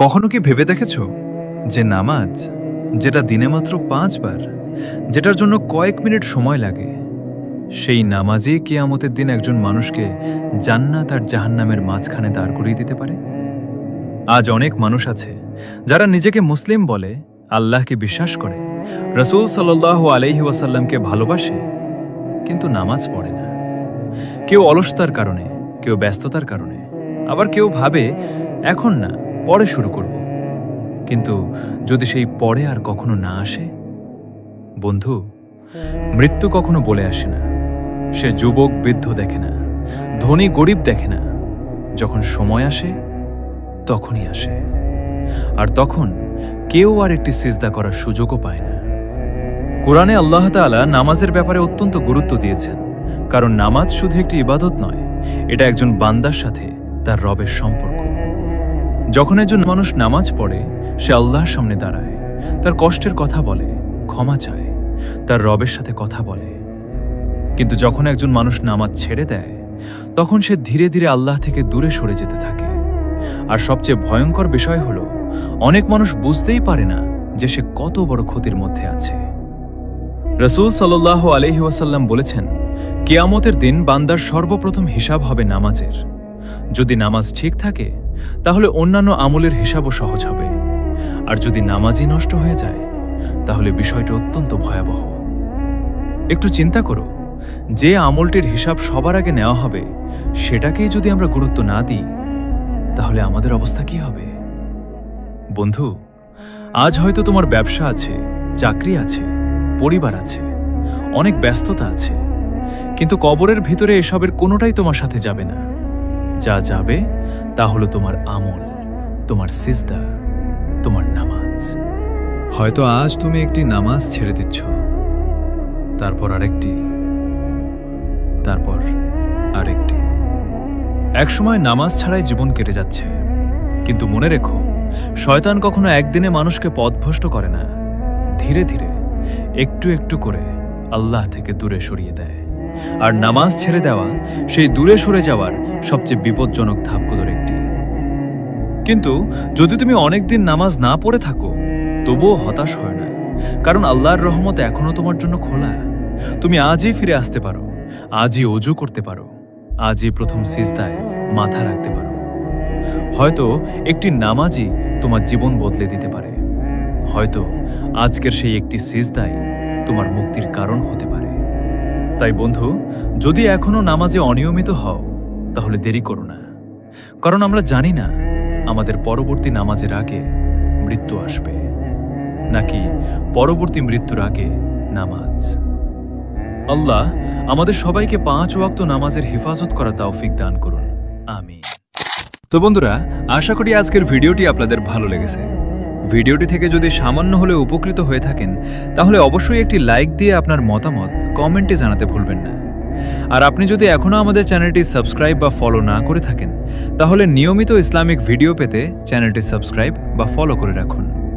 কখনো কি ভেবে দেখেছো যে নামাজ, যেটা দিনে মাত্র 5 বার, যেটার জন্য কয়েক মিনিট সময় লাগে, সেই নামাজই কিয়ামতের দিন একজন মানুষকে জান্নাত আর জাহান্নামের মাঝখানে দাঁড় করিয়ে দিতে পারে? আজ অনেক মানুষ আছে যারা নিজেকে মুসলিম বলে, আল্লাহকে বিশ্বাস করে, রসূল সাল্লাল্লাহু আলাইহি ওয়াসাল্লামকে ভালোবাসে, কিন্তু নামাজ পড়ে না। কেউ অলসতার কারণে, কেউ ব্যস্ততার কারণে, আবার কেউ ভাবে এখন না, পরে শুরু করব। কিন্তু যদি সেই পরে আর কখনো না আসে? বন্ধু, মৃত্যু কখনো বলে আসে না। সে যুবক বৃদ্ধ দেখে না, ধনী গরিব দেখে না। যখন সময় আসে তখনই আসে, আর তখন কেউ আর একটি সিজদা করার সুযোগও পায় না। কোরআনে আল্লাহ তাআলা নামাজের ব্যাপারে অত্যন্ত গুরুত্ব দিয়েছেন, কারণ নামাজ শুধু একটি ইবাদত নয়, এটা একজন বান্দার সাথে তার রবের সম্পর্ক। যখন একজন মানুষ নামাজ পড়ে, সে আল্লাহর সামনে দাঁড়ায়, তার কষ্টের কথা বলে, ক্ষমা চায়, তার রবের সাথে কথা বলে। কিন্তু যখন একজন মানুষ নামাজ ছেড়ে দেয়, তখন সে ধীরে ধীরে আল্লাহ থেকে দূরে সরে যেতে থাকে। আর সবচেয়ে ভয়ঙ্কর বিষয় হলো, অনেক মানুষ বুঝতেই পারে না যে সে কত বড় ক্ষতির মধ্যে আছে। রসূল সাল্লাল্লাহু আলাইহি ওয়াসাল্লাম বলেছেন, কিয়ামতের দিন বান্দার সর্বপ্রথম হিসাব হবে নামাজের। যদি নামাজ ঠিক থাকে, তাহলে অন্যান্য আমলের হিসাবও সহজ হবে। আর যদি নামাজই নষ্ট হয়ে যায়, তাহলে বিষয়টি অত্যন্ত ভয়াবহ। একটু চিন্তা করো, যে আমলটির হিসাব সবার আগে নেওয়া হবে, সেটাকেই যদি আমরা গুরুত্ব না দিই, তাহলে আমাদের অবস্থা কি হবে? বন্ধু, আজ হয়তো তোমার ব্যবসা আছে, চাকরি আছে, পরিবার আছে, অনেক ব্যস্ততা আছে, কিন্তু কবরের ভিতরে এসবের কোনোটাই তোমার সাথে যাবে না। যা যাবে তা হলো তোমার আমল, তোমার সিজদা, তোমার নামাজ। হয়তো আজ তুমি একটি নামাজ ছেড়ে দিচ্ছ, তারপর আরেকটি, তারপর আরেকটি। একসময় নামাজ ছাড়াই জীবন কেটে যাচ্ছে। কিন্তু মনে রেখো, শয়তান কখনো একদিনে মানুষকে পথভ্রষ্ট করে না। ধীরে ধীরে, একটু একটু করে আল্লাহ থেকে দূরে সরিয়ে দেয়। আর নামাজ ছেড়ে দেওয়া সেই দূরে সরে যাওয়ার সবচেয়ে বিপজ্জনক ধাপগুলোর একটি। কিন্তু যদি তুমি অনেকদিন নামাজ না পড়ে থাকো, তবুও হতাশ হয় না, কারণ আল্লাহর রহমত এখনো তোমার জন্য খোলা। তুমি আজই ফিরে আসতে পারো, আজই ওযু করতে পারো, আজই প্রথম সিজদায় মাথা রাখতে পারো। হয়তো একটি নামাজই তোমার জীবন বদলে দিতে পারে। হয়তো আজকের সেই একটি সিজদাই তোমার মুক্তির কারণ হতে পারে। তাই বন্ধু, যদি এখনো নামাজে অনিয়মিত হও, তাহলে দেরি করো না, কারণ আমরা জানি না আমাদের পরবর্তী নামাজের আগে মৃত্যু আসবে, নাকি পরবর্তী মৃত্যুর আগে নামাজ। আল্লাহ আমাদের সবাইকে 5 ওয়াক্ত নামাজের হেফাজত করা তৌফিক দান করুন, আমিন। তো বন্ধুরা, আশা করি আজকের ভিডিওটি আপনাদের ভালো লেগেছে। ভিডিওটি থেকে যদি সামান্য হলেও উপকৃত হয়ে থাকেন, তাহলে অবশ্যই একটি লাইক দিয়ে আপনার মতামত কমেন্টে জানাতে ভুলবেন না। আর আপনি যদি এখনও আমাদের চ্যানেলটি সাবস্ক্রাইব বা ফলো না করে থাকেন, তাহলে নিয়মিত ইসলামিক ভিডিও পেতে চ্যানেলটি সাবস্ক্রাইব বা ফলো করে রাখুন।